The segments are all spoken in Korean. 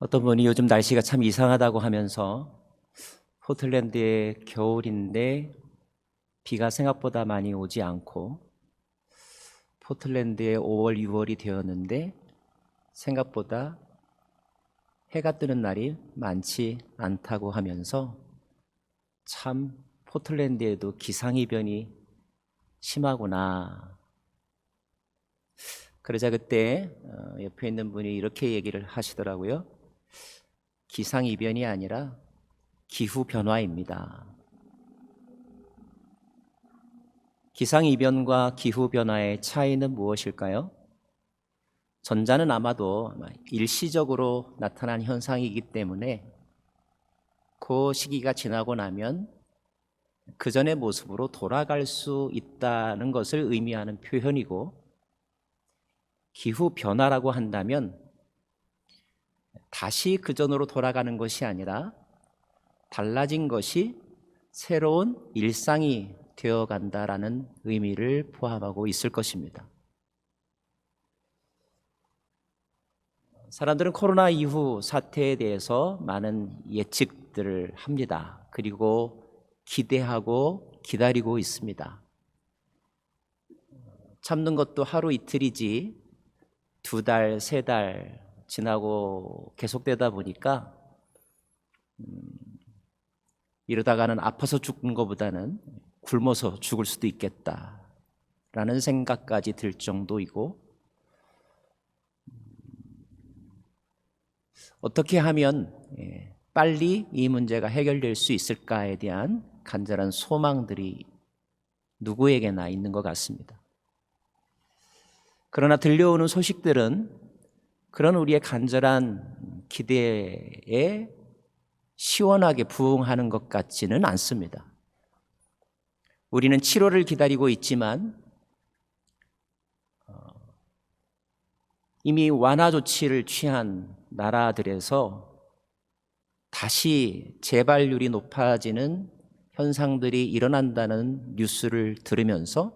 어떤 분이 요즘 날씨가 참 이상하다고 하면서 포틀랜드의 겨울인데 비가 생각보다 많이 오지 않고 포틀랜드의 5월, 6월이 되었는데 생각보다 해가 뜨는 날이 많지 않다고 하면서 참 포틀랜드에도 기상이변이 심하구나. 그러자 그때 옆에 있는 분이 이렇게 얘기를 하시더라고요. 기상이변이 아니라 기후변화입니다. 기상이변과 기후변화의 차이는 무엇일까요? 전자는 아마도 일시적으로 나타난 현상이기 때문에 그 시기가 지나고 나면 그 전의 모습으로 돌아갈 수 있다는 것을 의미하는 표현이고, 기후변화라고 한다면 다시 그 전으로 돌아가는 것이 아니라 달라진 것이 새로운 일상이 되어간다라는 의미를 포함하고 있을 것입니다. 사람들은 코로나 이후 사태에 대해서 많은 예측들을 합니다. 그리고 기대하고 기다리고 있습니다. 참는 것도 하루 이틀이지 2달, 3달 지나고 계속되다 보니까 이러다가는 아파서 죽는 것보다는 굶어서 죽을 수도 있겠다라는 생각까지 들 정도이고, 어떻게 하면 빨리 이 문제가 해결될 수 있을까에 대한 간절한 소망들이 누구에게나 있는 것 같습니다. 그러나 들려오는 소식들은 그런 우리의 간절한 기대에 시원하게 부응하는 것 같지는 않습니다. 우리는 치료를 기다리고 있지만 이미 완화 조치를 취한 나라들에서 다시 재발률이 높아지는 현상들이 일어난다는 뉴스를 들으면서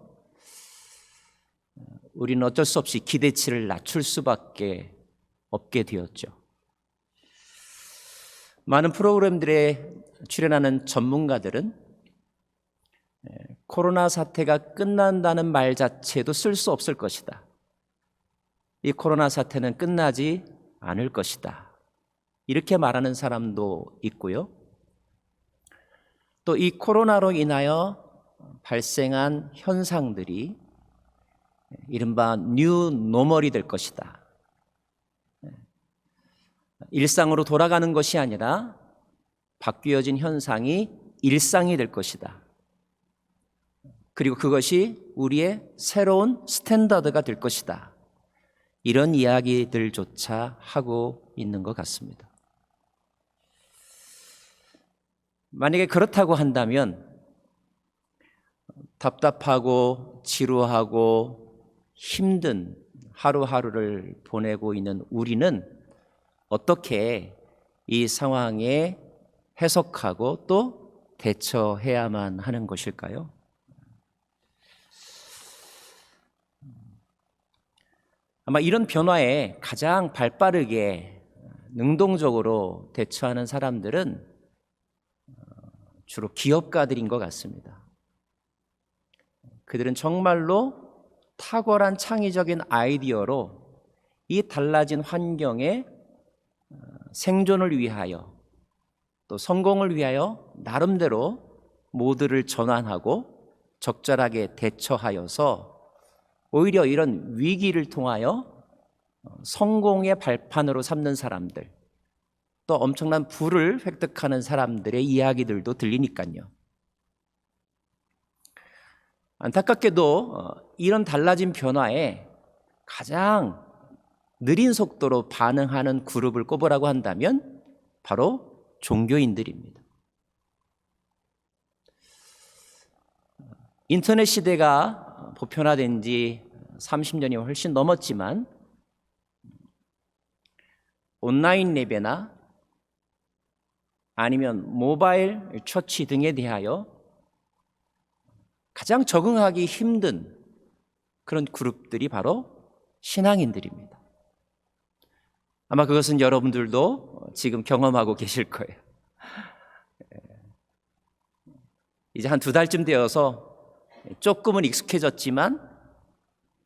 우리는 어쩔 수 없이 기대치를 낮출 수밖에 없게 되었죠. 많은 프로그램들에 출연하는 전문가들은 코로나 사태가 끝난다는 말 자체도 쓸 수 없을 것이다. 이 코로나 사태는 끝나지 않을 것이다. 이렇게 말하는 사람도 있고요. 또 이 코로나로 인하여 발생한 현상들이 이른바 뉴 노멀이 될 것이다. 일상으로 돌아가는 것이 아니라 바뀌어진 현상이 일상이 될 것이다. 그리고 그것이 우리의 새로운 스탠다드가 될 것이다. 이런 이야기들조차 하고 있는 것 같습니다. 만약에 그렇다고 한다면 답답하고 지루하고 힘든 하루하루를 보내고 있는 우리는 어떻게 이 상황에 해석하고 또 대처해야만 하는 것일까요? 아마 이런 변화에 가장 발빠르게 능동적으로 대처하는 사람들은 주로 기업가들인 것 같습니다. 그들은 정말로 탁월한 창의적인 아이디어로 이 달라진 환경에 생존을 위하여 또 성공을 위하여 나름대로 모드를 전환하고 적절하게 대처하여서 오히려 이런 위기를 통하여 성공의 발판으로 삼는 사람들, 또 엄청난 부를 획득하는 사람들의 이야기들도 들리니까요. 안타깝게도 이런 달라진 변화에 가장 느린 속도로 반응하는 그룹을 꼽으라고 한다면 바로 종교인들입니다. 인터넷 시대가 보편화된 지 30년이 훨씬 넘었지만 온라인 예배나 아니면 모바일 처치 등에 대하여 가장 적응하기 힘든 그런 그룹들이 바로 신앙인들입니다. 아마 그것은 여러분들도 지금 경험하고 계실 거예요. 이제 한 2달쯤 되어서 조금은 익숙해졌지만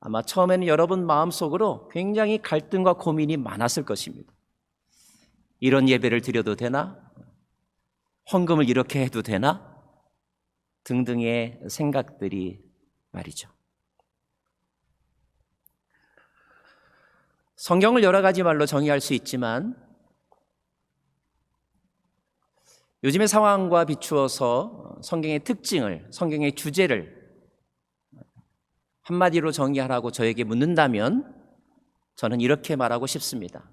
아마 처음에는 여러분 마음속으로 굉장히 갈등과 고민이 많았을 것입니다. 이런 예배를 드려도 되나? 헌금을 이렇게 해도 되나? 등등의 생각들이 말이죠. 성경을 여러 가지 말로 정의할 수 있지만 요즘의 상황과 비추어서 성경의 특징을, 성경의 주제를 한마디로 정의하라고 저에게 묻는다면 저는 이렇게 말하고 싶습니다.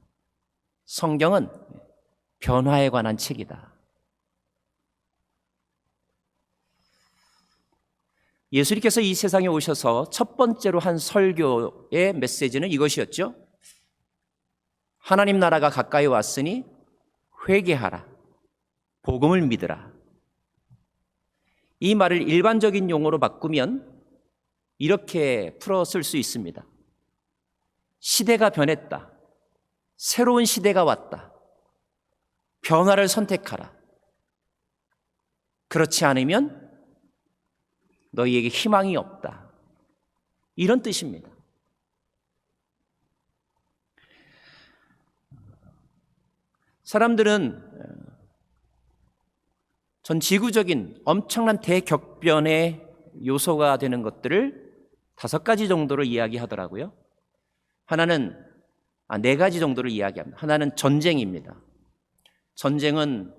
성경은 변화에 관한 책이다. 예수님께서 이 세상에 오셔서 첫 번째로 한 설교의 메시지는 이것이었죠. 하나님 나라가 가까이 왔으니 회개하라. 복음을 믿으라. 이 말을 일반적인 용어로 바꾸면 이렇게 풀어 쓸 수 있습니다. 시대가 변했다. 새로운 시대가 왔다. 변화를 선택하라. 그렇지 않으면 너희에게 희망이 없다. 이런 뜻입니다. 사람들은 전 지구적인 엄청난 대격변의 요소가 되는 것들을 5가지 정도로 이야기하더라고요. 하나는 4가지 정도를 이야기합니다. 하나는 전쟁입니다. 전쟁은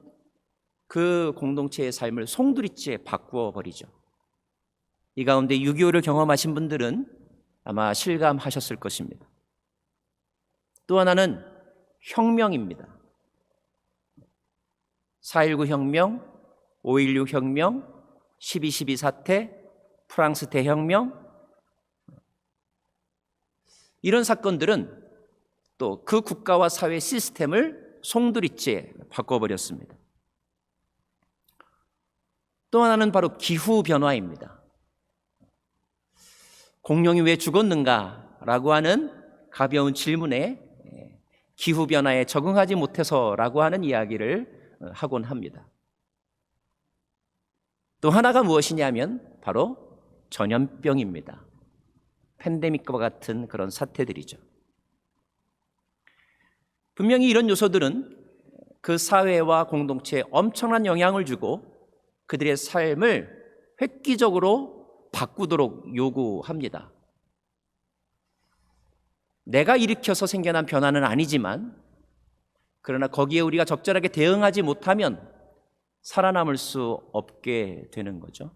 그 공동체의 삶을 송두리째 바꾸어 버리죠. 이 가운데 6.25를 경험하신 분들은 아마 실감하셨을 것입니다. 또 하나는 혁명입니다. 4.19 혁명, 5.16 혁명, 12.12 사태, 프랑스 대혁명, 이런 사건들은 또 그 국가와 사회 시스템을 송두리째 바꿔버렸습니다. 또 하나는 바로 기후변화입니다. 공룡이 왜 죽었는가라고 하는 가벼운 질문에 기후변화에 적응하지 못해서라고 하는 이야기를 하곤 합니다. 또 하나가 무엇이냐면 바로 전염병입니다. 팬데믹과 같은 그런 사태들이죠. 분명히 이런 요소들은 그 사회와 공동체에 엄청난 영향을 주고 그들의 삶을 획기적으로 바꾸도록 요구합니다. 내가 일으켜서 생겨난 변화는 아니지만 그러나 거기에 우리가 적절하게 대응하지 못하면 살아남을 수 없게 되는 거죠.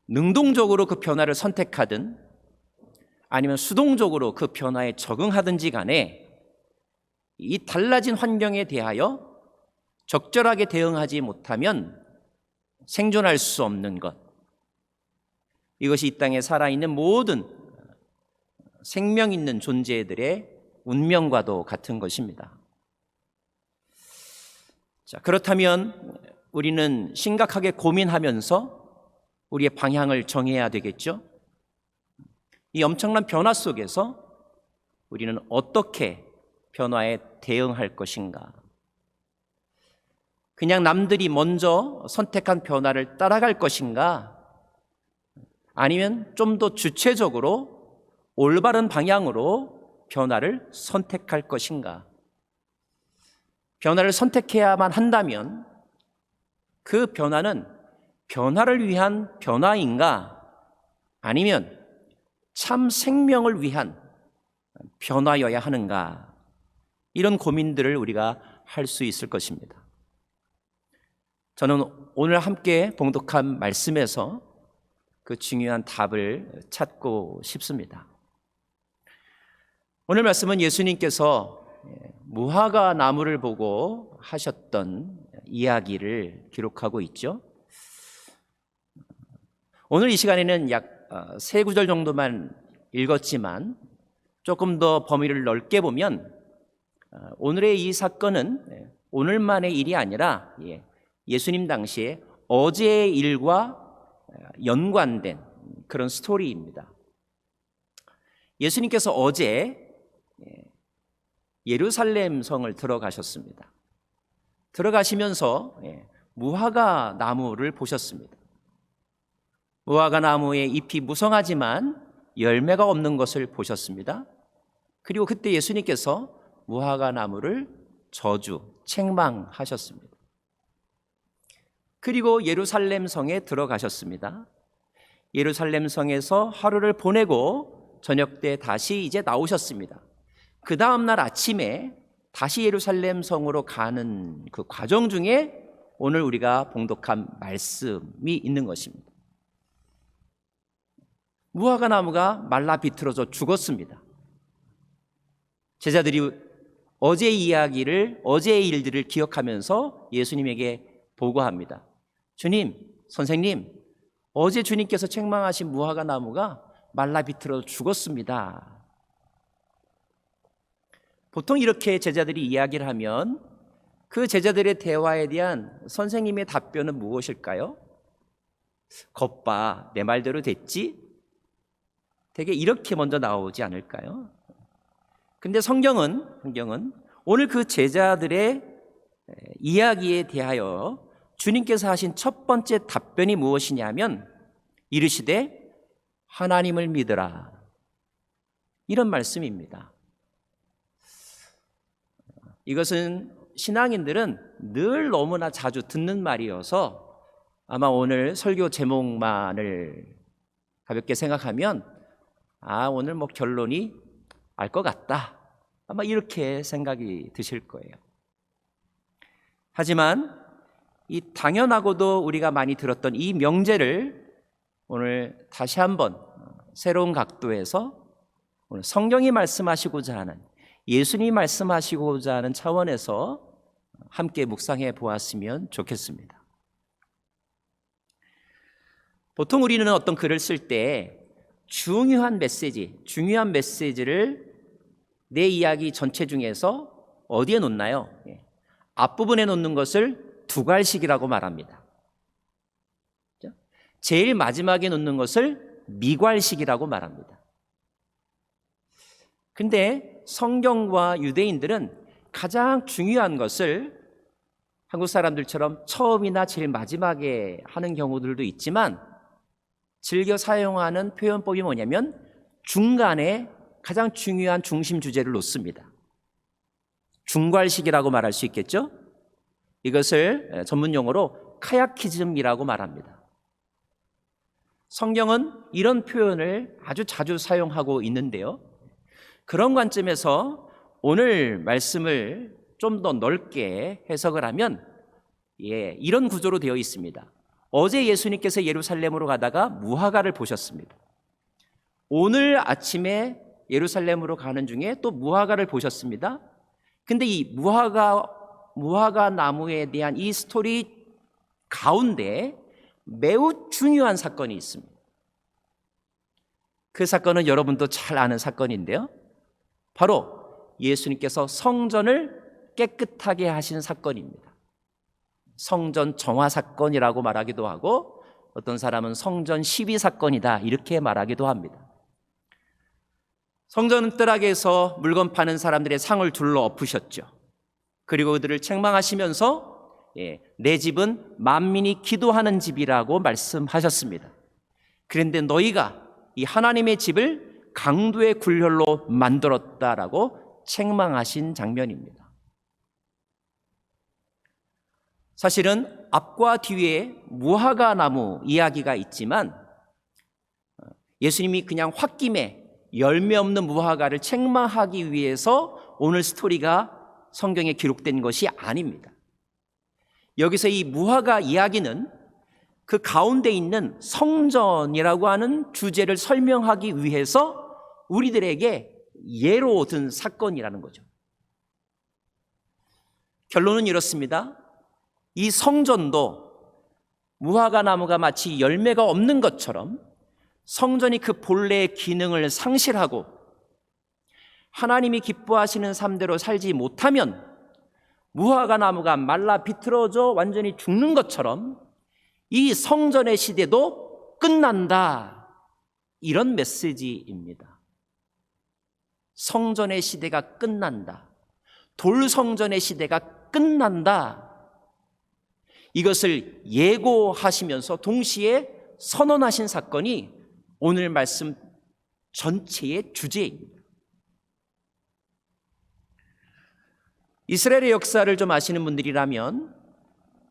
능동적으로 그 변화를 선택하든 아니면 수동적으로 그 변화에 적응하든지 간에 이 달라진 환경에 대하여 적절하게 대응하지 못하면 생존할 수 없는 것, 이것이 이 땅에 살아있는 모든 생명 있는 존재들의 운명과도 같은 것입니다. 자, 그렇다면 우리는 심각하게 고민하면서 우리의 방향을 정해야 되겠죠? 이 엄청난 변화 속에서 우리는 어떻게 변화에 대응할 것인가? 그냥 남들이 먼저 선택한 변화를 따라갈 것인가? 아니면 좀 더 주체적으로 올바른 방향으로 변화를 선택할 것인가? 변화를 선택해야만 한다면 그 변화는 변화를 위한 변화인가? 아니면 참 생명을 위한 변화여야 하는가? 이런 고민들을 우리가 할 수 있을 것입니다. 저는 오늘 함께 봉독한 말씀에서 그 중요한 답을 찾고 싶습니다. 오늘 말씀은 예수님께서 무화과 나무를 보고 하셨던 이야기를 기록하고 있죠. 오늘 이 시간에는 약 3구절 정도만 읽었지만 조금 더 범위를 넓게 보면 오늘의 이 사건은 오늘만의 일이 아니라 예수님 당시에 어제의 일과 연관된 그런 스토리입니다. 예수님께서 어제 예루살렘 성을 들어가셨습니다. 들어가시면서 무화과 나무를 보셨습니다. 무화과 나무의 잎이 무성하지만 열매가 없는 것을 보셨습니다. 그리고 그때 예수님께서 무화과 나무를 책망하셨습니다. 그리고 예루살렘 성에 들어가셨습니다. 예루살렘 성에서 하루를 보내고 저녁 때 다시 이제 나오셨습니다. 그 다음 날 아침에 다시 예루살렘 성으로 가는 그 과정 중에 오늘 우리가 봉독한 말씀이 있는 것입니다. 무화과 나무가 말라 비틀어져 죽었습니다. 제자들이 어제의 이야기를, 어제의 일들을 기억하면서 예수님에게 보고합니다. 주님, 선생님, 어제 주님께서 책망하신 무화과 나무가 말라 비틀어져 죽었습니다. 보통 이렇게 제자들이 이야기를 하면 그 제자들의 대화에 대한 선생님의 답변은 무엇일까요? 겉봐, 내 말대로 됐지? 되게 이렇게 먼저 나오지 않을까요? 근데 성경은 오늘 그 제자들의 이야기에 대하여 주님께서 하신 첫 번째 답변이 무엇이냐면 이르시되 하나님을 믿으라, 이런 말씀입니다. 이것은 신앙인들은 늘 너무나 자주 듣는 말이어서 아마 오늘 설교 제목만을 가볍게 생각하면 오늘 결론이 알 것 같다, 아마 이렇게 생각이 드실 거예요. 하지만 이 당연하고도 우리가 많이 들었던 이 명제를 오늘 다시 한번 새로운 각도에서 오늘 성경이 말씀하시고자 하는, 예수님이 말씀하시고자 하는 차원에서 함께 묵상해 보았으면 좋겠습니다. 보통 우리는 어떤 글을 쓸 때 중요한 메시지를 내 이야기 전체 중에서 어디에 놓나요? 앞부분에 놓는 것을 두괄식이라고 말합니다. 제일 마지막에 놓는 것을 미괄식이라고 말합니다. 근데 성경과 유대인들은 가장 중요한 것을 한국 사람들처럼 처음이나 제일 마지막에 하는 경우들도 있지만 즐겨 사용하는 표현법이 뭐냐면 중간에 가장 중요한 중심 주제를 놓습니다. 중괄식이라고 말할 수 있겠죠? 이것을 전문 용어로 카야키즘이라고 말합니다. 성경은 이런 표현을 아주 자주 사용하고 있는데요. 그런 관점에서 오늘 말씀을 좀 더 넓게 해석을 하면 이런 구조로 되어 있습니다. 어제 예수님께서 예루살렘으로 가다가 무화과를 보셨습니다. 오늘 아침에 예루살렘으로 가는 중에 또 무화과를 보셨습니다. 근데 이 무화과 나무에 대한 이 스토리 가운데 매우 중요한 사건이 있습니다. 그 사건은 여러분도 잘 아는 사건인데요. 바로 예수님께서 성전을 깨끗하게 하신 사건입니다. 성전 정화 사건이라고 말하기도 하고 어떤 사람은 성전 시비 사건이다 이렇게 말하기도 합니다. 성전 뜰락에서 물건 파는 사람들의 상을 둘러 엎으셨죠. 그리고 그들을 책망하시면서 내 집은 만민이 기도하는 집이라고 말씀하셨습니다. 그런데 너희가 이 하나님의 집을 강도의 굴혈로 만들었다라고 책망하신 장면입니다. 사실은 앞과 뒤에 무화과 나무 이야기가 있지만 예수님이 그냥 홧김에 열매 없는 무화과를 책망하기 위해서 오늘 스토리가 성경에 기록된 것이 아닙니다. 여기서 이 무화과 이야기는 그 가운데 있는 성전이라고 하는 주제를 설명하기 위해서 우리들에게 예로 든 사건이라는 거죠. 결론은 이렇습니다. 이 성전도 무화과 나무가 마치 열매가 없는 것처럼 성전이 그 본래의 기능을 상실하고 하나님이 기뻐하시는 삶대로 살지 못하면 무화과 나무가 말라 비틀어져 완전히 죽는 것처럼 이 성전의 시대도 끝난다. 이런 메시지입니다. 성전의 시대가 끝난다. 돌성전의 시대가 끝난다. 이것을 예고하시면서 동시에 선언하신 사건이 오늘 말씀 전체의 주제입니다. 이스라엘의 역사를 좀 아시는 분들이라면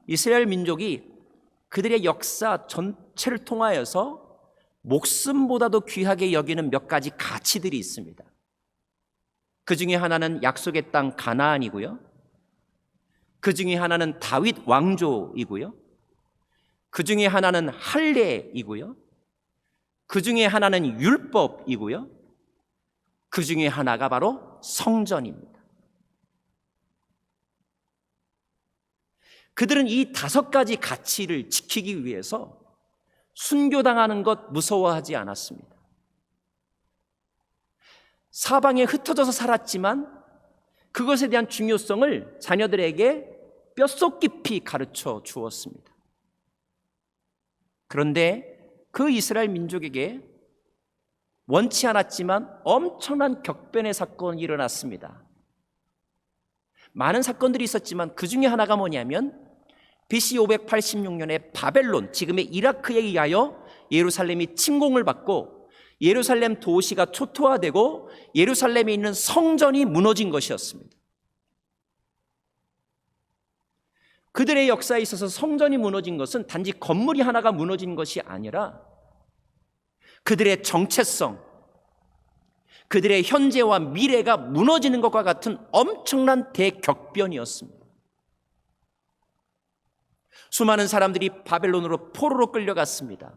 이스라엘 민족이 그들의 역사 전체를 통하여서 목숨보다도 귀하게 여기는 몇 가지 가치들이 있습니다. 그 중에 하나는 약속의 땅 가나안이고요. 그 중에 하나는 다윗 왕조이고요. 그 중에 하나는 할례이고요. 그 중에 하나는 율법이고요. 그 중에 하나가 바로 성전입니다. 그들은 이 5가지 가치를 지키기 위해서 순교당하는 것 무서워하지 않았습니다. 사방에 흩어져서 살았지만 그것에 대한 중요성을 자녀들에게 뼛속 깊이 가르쳐 주었습니다. 그런데 그 이스라엘 민족에게 원치 않았지만 엄청난 격변의 사건이 일어났습니다. 많은 사건들이 있었지만 그 중에 하나가 뭐냐면 BC 586년에 바벨론, 지금의 이라크에 의하여 예루살렘이 침공을 받고 예루살렘 도시가 초토화되고 예루살렘에 있는 성전이 무너진 것이었습니다. 그들의 역사에 있어서 성전이 무너진 것은 단지 건물이 하나가 무너진 것이 아니라 그들의 정체성, 그들의 현재와 미래가 무너지는 것과 같은 엄청난 대격변이었습니다. 수많은 사람들이 바벨론으로 포로로 끌려갔습니다.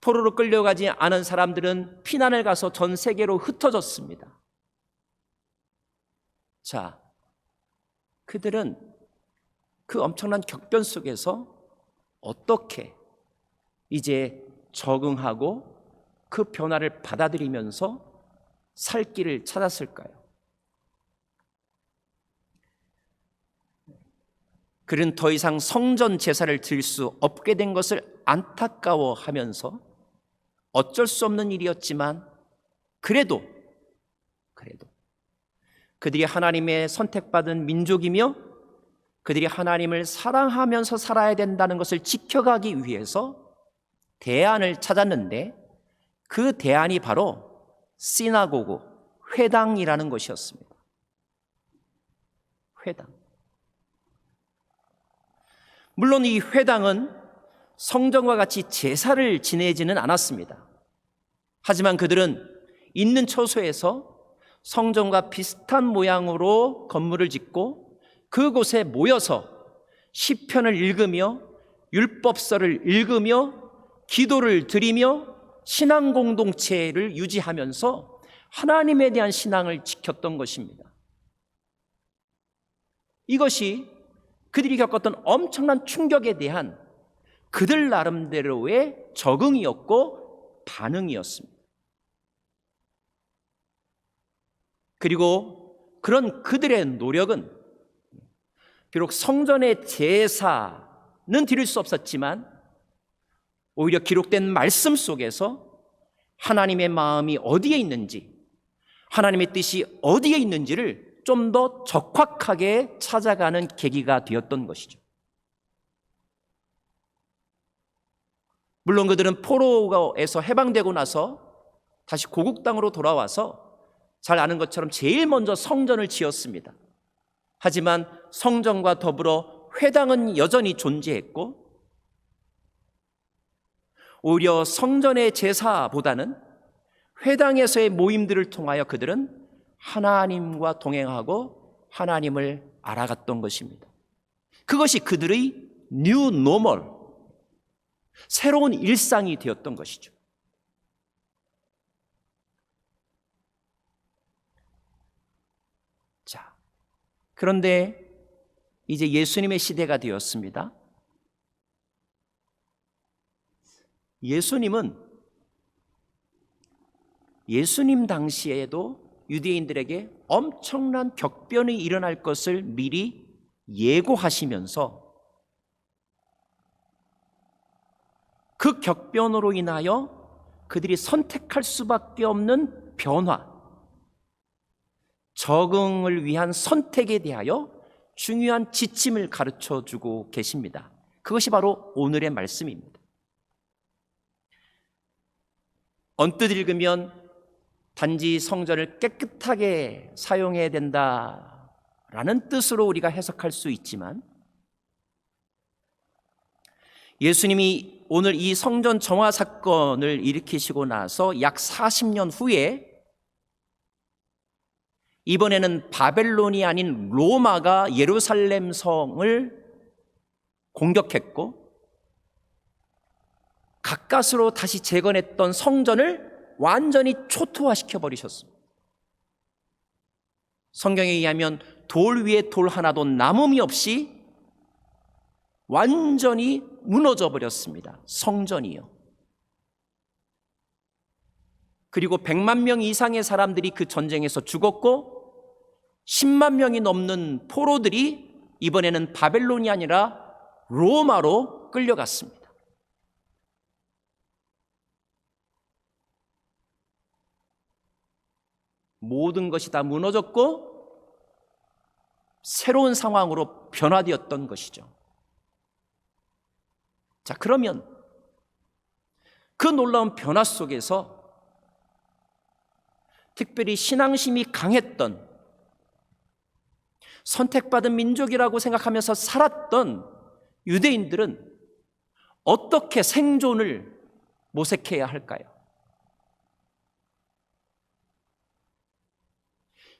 포로로 끌려가지 않은 사람들은 피난을 가서 전 세계로 흩어졌습니다. 자, 그들은 그 엄청난 격변 속에서 어떻게 이제 적응하고 그 변화를 받아들이면서 살 길을 찾았을까요? 그는 더 이상 성전 제사를 드릴 수 없게 된 것을 안타까워하면서 어쩔 수 없는 일이었지만 그래도 그들이 하나님의 선택받은 민족이며 그들이 하나님을 사랑하면서 살아야 된다는 것을 지켜가기 위해서 대안을 찾았는데 그 대안이 바로 시나고그, 회당이라는 것이었습니다. 회당. 물론 이 회당은 성전과 같이 제사를 지내지는 않았습니다. 하지만 그들은 있는 처소에서 성전과 비슷한 모양으로 건물을 짓고 그곳에 모여서 시편을 읽으며 율법서를 읽으며 기도를 드리며 신앙 공동체를 유지하면서 하나님에 대한 신앙을 지켰던 것입니다. 이것이 그들이 겪었던 엄청난 충격에 대한 그들 나름대로의 적응이었고 반응이었습니다. 그리고 그런 그들의 노력은 비록 성전의 제사는 드릴 수 없었지만 오히려 기록된 말씀 속에서 하나님의 마음이 어디에 있는지, 하나님의 뜻이 어디에 있는지를 좀 더 적확하게 찾아가는 계기가 되었던 것이죠. 물론 그들은 포로에서 해방되고 나서 다시 고국 땅으로 돌아와서 잘 아는 것처럼 제일 먼저 성전을 지었습니다. 하지만 성전과 더불어 회당은 여전히 존재했고 오히려 성전의 제사보다는 회당에서의 모임들을 통하여 그들은 하나님과 동행하고 하나님을 알아갔던 것입니다. 그것이 그들의 뉴 노멀, 새로운 일상이 되었던 것이죠. 자, 그런데 이제 예수님의 시대가 되었습니다. 예수님 당시에도 유대인들에게 엄청난 격변이 일어날 것을 미리 예고하시면서 그 격변으로 인하여 그들이 선택할 수밖에 없는 변화, 적응을 위한 선택에 대하여 중요한 지침을 가르쳐 주고 계십니다. 그것이 바로 오늘의 말씀입니다. 언뜻 읽으면 단지 성전을 깨끗하게 사용해야 된다라는 뜻으로 우리가 해석할 수 있지만, 예수님이 오늘 이 성전 정화 사건을 일으키시고 나서 약 40년 후에 이번에는 바벨론이 아닌 로마가 예루살렘 성을 공격했고 가까스로 다시 재건했던 성전을 완전히 초토화시켜 버리셨습니다. 성경에 의하면 돌 위에 돌 하나도 남음이 없이 완전히 무너져 버렸습니다. 성전이요. 그리고 100만 명 이상의 사람들이 그 전쟁에서 죽었고 10만 명이 넘는 포로들이 이번에는 바벨론이 아니라 로마로 끌려갔습니다. 모든 것이 다 무너졌고 새로운 상황으로 변화되었던 것이죠. 자, 그러면 그 놀라운 변화 속에서 특별히 신앙심이 강했던, 선택받은 민족이라고 생각하면서 살았던 유대인들은 어떻게 생존을 모색해야 할까요?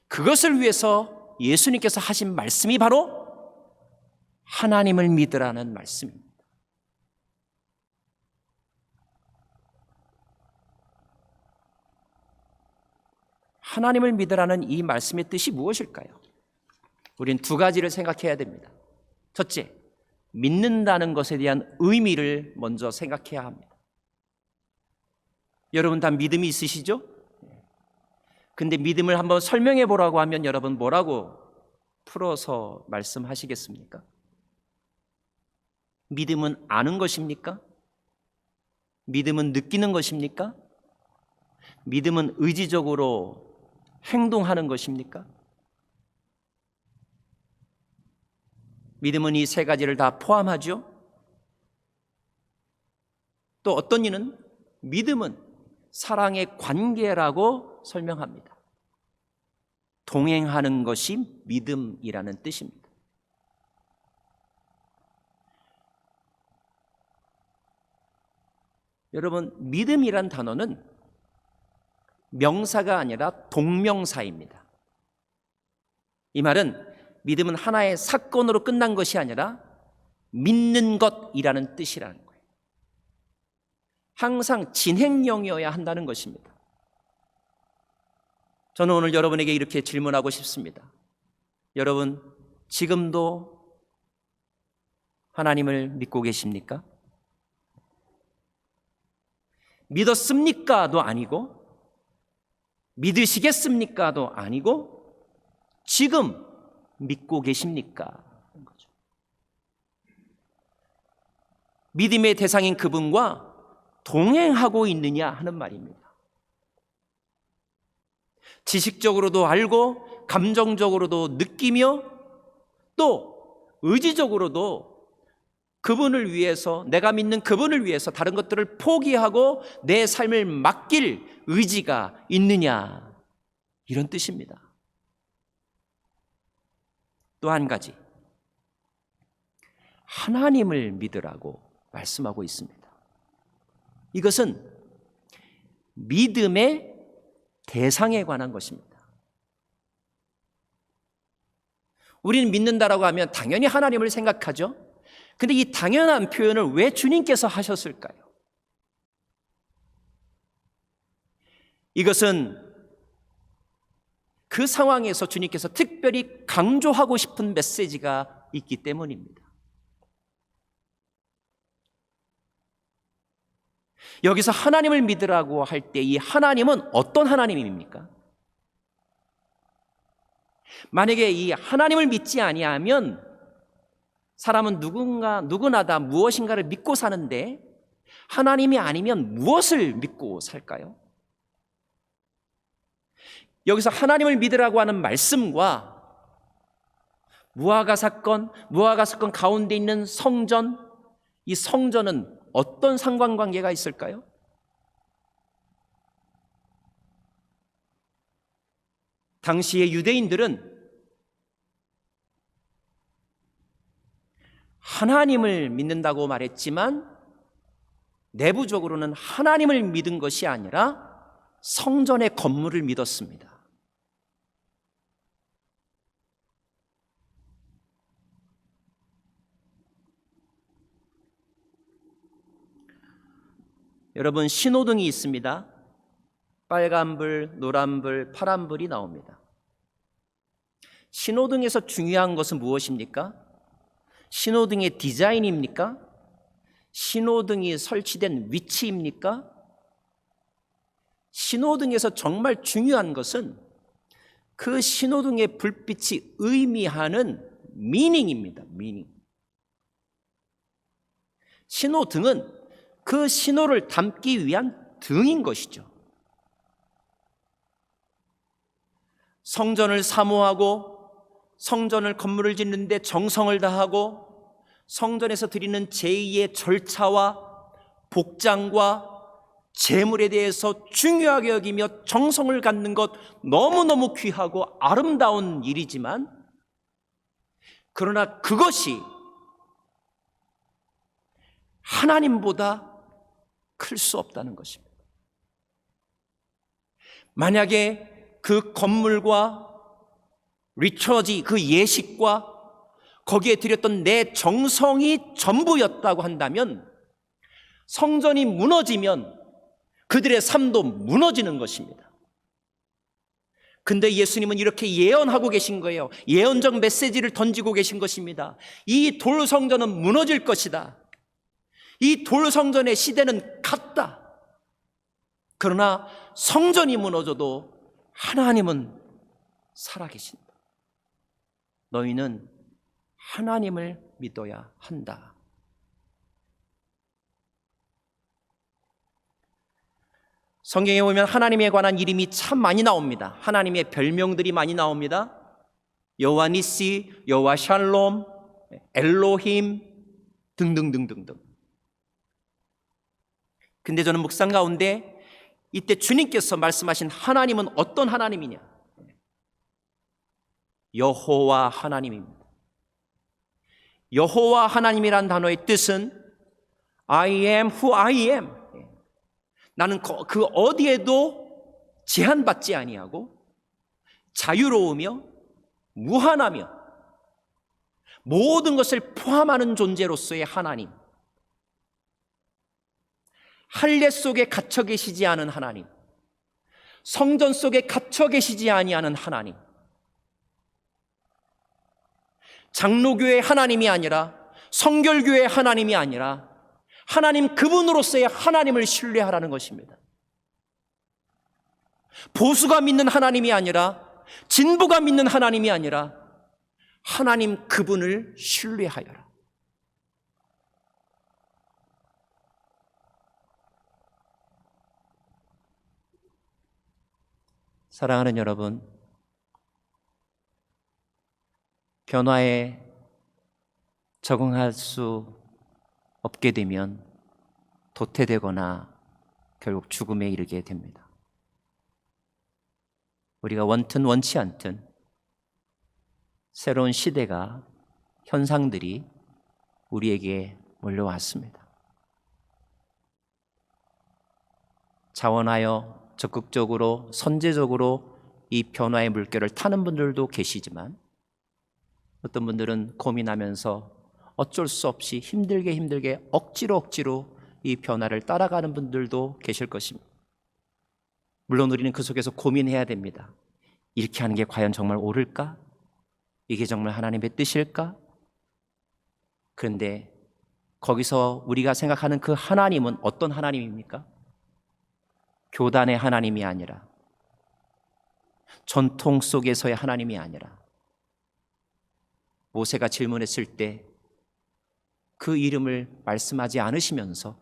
그것을 위해서 예수님께서 하신 말씀이 바로 하나님을 믿으라는 말씀입니다. 하나님을 믿으라는 이 말씀의 뜻이 무엇일까요? 우린 두 가지를 생각해야 됩니다. 첫째, 믿는다는 것에 대한 의미를 먼저 생각해야 합니다. 여러분 다 믿음이 있으시죠? 근데 믿음을 한번 설명해 보라고 하면 여러분 뭐라고 풀어서 말씀하시겠습니까? 믿음은 아는 것입니까? 믿음은 느끼는 것입니까? 믿음은 의지적으로 행동하는 것입니까? 믿음은 이 세 가지를 다 포함하죠. 또 어떤 이는 믿음은 사랑의 관계라고 설명합니다. 동행하는 것이 믿음이라는 뜻입니다. 여러분, 믿음이란 단어는 명사가 아니라 동명사입니다. 이 말은 믿음은 하나의 사건으로 끝난 것이 아니라 믿는 것이라는 뜻이라는 거예요. 항상 진행형이어야 한다는 것입니다. 저는 오늘 여러분에게 이렇게 질문하고 싶습니다. 여러분, 지금도 하나님을 믿고 계십니까? 믿었습니까도 아니고 믿으시겠습니까도 아니고 지금 믿고 계십니까? 믿음의 대상인 그분과 동행하고 있느냐 하는 말입니다. 지식적으로도 알고 감정적으로도 느끼며 또 의지적으로도 그분을 위해서, 내가 믿는 그분을 위해서 다른 것들을 포기하고 내 삶을 맡길 의지가 있느냐, 이런 뜻입니다. 또 한 가지, 하나님을 믿으라고 말씀하고 있습니다. 이것은 믿음의 대상에 관한 것입니다. 우리는 믿는다라고 하면 당연히 하나님을 생각하죠. 근데 이 당연한 표현을 왜 주님께서 하셨을까요? 이것은 그 상황에서 주님께서 특별히 강조하고 싶은 메시지가 있기 때문입니다. 여기서 하나님을 믿으라고 할 때 이 하나님은 어떤 하나님입니까? 만약에 이 하나님을 믿지 아니하면 사람은 누구나 다 무엇인가를 믿고 사는데 하나님이 아니면 무엇을 믿고 살까요? 여기서 하나님을 믿으라고 하는 말씀과 무화과 사건 가운데 있는 성전, 이 성전은 어떤 상관관계가 있을까요? 당시의 유대인들은 하나님을 믿는다고 말했지만 내부적으로는 하나님을 믿은 것이 아니라 성전의 건물을 믿었습니다. 여러분, 신호등이 있습니다. 빨간불, 노란불, 파란불이 나옵니다. 신호등에서 중요한 것은 무엇입니까? 신호등의 디자인입니까? 신호등이 설치된 위치입니까? 신호등에서 정말 중요한 것은 그 신호등의 불빛이 의미하는 미닝입니다. 미닝. 신호등은 그 신호를 담기 위한 등인 것이죠. 성전을 사모하고 성전을 건물을 짓는데 정성을 다하고 성전에서 드리는 제의의 절차와 복장과 제물에 대해서 중요하게 여기며 정성을 갖는 것 너무너무 귀하고 아름다운 일이지만, 그러나 그것이 하나님보다 클 수 없다는 것입니다. 만약에 그 건물과 리처지, 그 예식과 거기에 드렸던 내 정성이 전부였다고 한다면 성전이 무너지면 그들의 삶도 무너지는 것입니다. 근데 예수님은 이렇게 예언하고 계신 거예요. 예언적 메시지를 던지고 계신 것입니다. 이 돌 성전은 무너질 것이다. 이 돌 성전의 시대는 갔다. 그러나 성전이 무너져도 하나님은 살아계신다. 너희는 하나님을 믿어야 한다. 성경에 보면 하나님에 관한 이름이 참 많이 나옵니다. 하나님의 별명들이 많이 나옵니다. 여호와 니시, 여호와 샬롬, 엘로힘 등등등등등. 근데 저는 묵상 가운데 이때 주님께서 말씀하신 하나님은 어떤 하나님이냐? 여호와 하나님입니다. 여호와 하나님이란 단어의 뜻은 I am who I am. 나는 그 어디에도 제한받지 아니하고 자유로우며 무한하며 모든 것을 포함하는 존재로서의 하나님. 할례 속에 갇혀 계시지 않은 하나님, 성전 속에 갇혀 계시지 아니하는 하나님, 장로교의 하나님이 아니라 성결교의 하나님이 아니라 하나님 그분으로서의 하나님을 신뢰하라는 것입니다. 보수가 믿는 하나님이 아니라 진보가 믿는 하나님이 아니라 하나님 그분을 신뢰하여라. 사랑하는 여러분, 변화에 적응할 수 없게 되면 도태되거나 결국 죽음에 이르게 됩니다. 우리가 원튼 원치 않든 새로운 시대가, 현상들이 우리에게 몰려왔습니다. 자원하여 적극적으로 선제적으로 이 변화의 물결을 타는 분들도 계시지만 어떤 분들은 고민하면서 어쩔 수 없이 힘들게 억지로 이 변화를 따라가는 분들도 계실 것입니다. 물론 우리는 그 속에서 고민해야 됩니다. 이렇게 하는 게 과연 정말 옳을까? 이게 정말 하나님의 뜻일까? 그런데 거기서 우리가 생각하는 그 하나님은 어떤 하나님입니까? 교단의 하나님이 아니라, 전통 속에서의 하나님이 아니라, 모세가 질문했을 때 그 이름을 말씀하지 않으시면서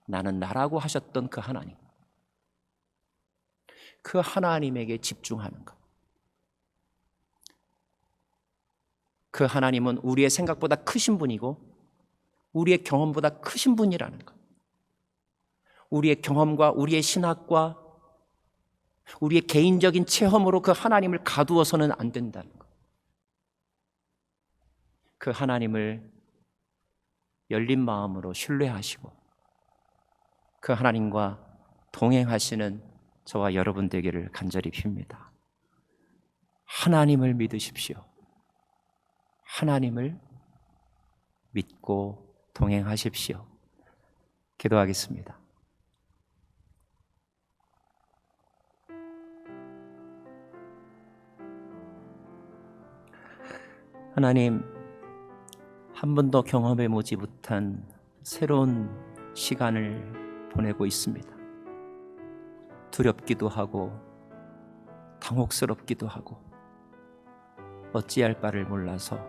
나는 나라고 하셨던 그 하나님, 그 하나님에게 집중하는 것. 그 하나님은 우리의 생각보다 크신 분이고 우리의 경험보다 크신 분이라는 것. 우리의 경험과 우리의 신학과 우리의 개인적인 체험으로 그 하나님을 가두어서는 안 된다는 것. 그 하나님을 열린 마음으로 신뢰하시고 그 하나님과 동행하시는 저와 여러분 되기를 간절히 빕니다. 하나님을 믿으십시오. 하나님을 믿고 동행하십시오. 기도하겠습니다. 하나님, 한 번도 경험해 보지 못한 새로운 시간을 보내고 있습니다. 두렵기도 하고 당혹스럽기도 하고 어찌할 바를 몰라서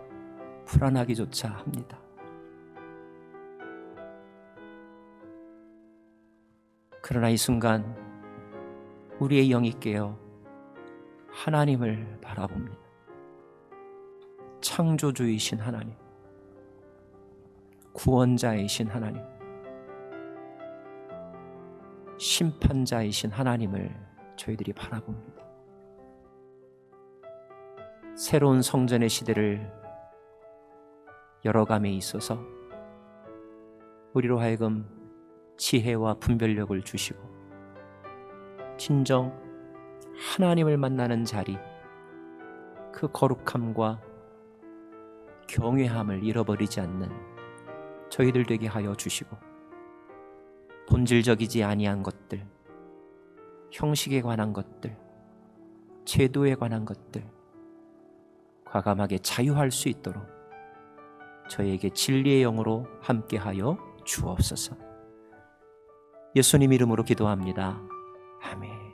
불안하기조차 합니다. 그러나 이 순간 우리의 영이 깨어 하나님을 바라봅니다. 창조주이신 하나님, 구원자이신 하나님, 심판자이신 하나님을 저희들이 바라봅니다. 새로운 성전의 시대를 열어감에 있어서 우리로 하여금 지혜와 분별력을 주시고 진정 하나님을 만나는 자리, 그 거룩함과 경외함을 잃어버리지 않는 저희들 되게 하여 주시고 본질적이지 아니한 것들, 형식에 관한 것들, 제도에 관한 것들 과감하게 자유할 수 있도록 저희에게 진리의 영으로 함께하여 주옵소서. 예수님 이름으로 기도합니다. 아멘.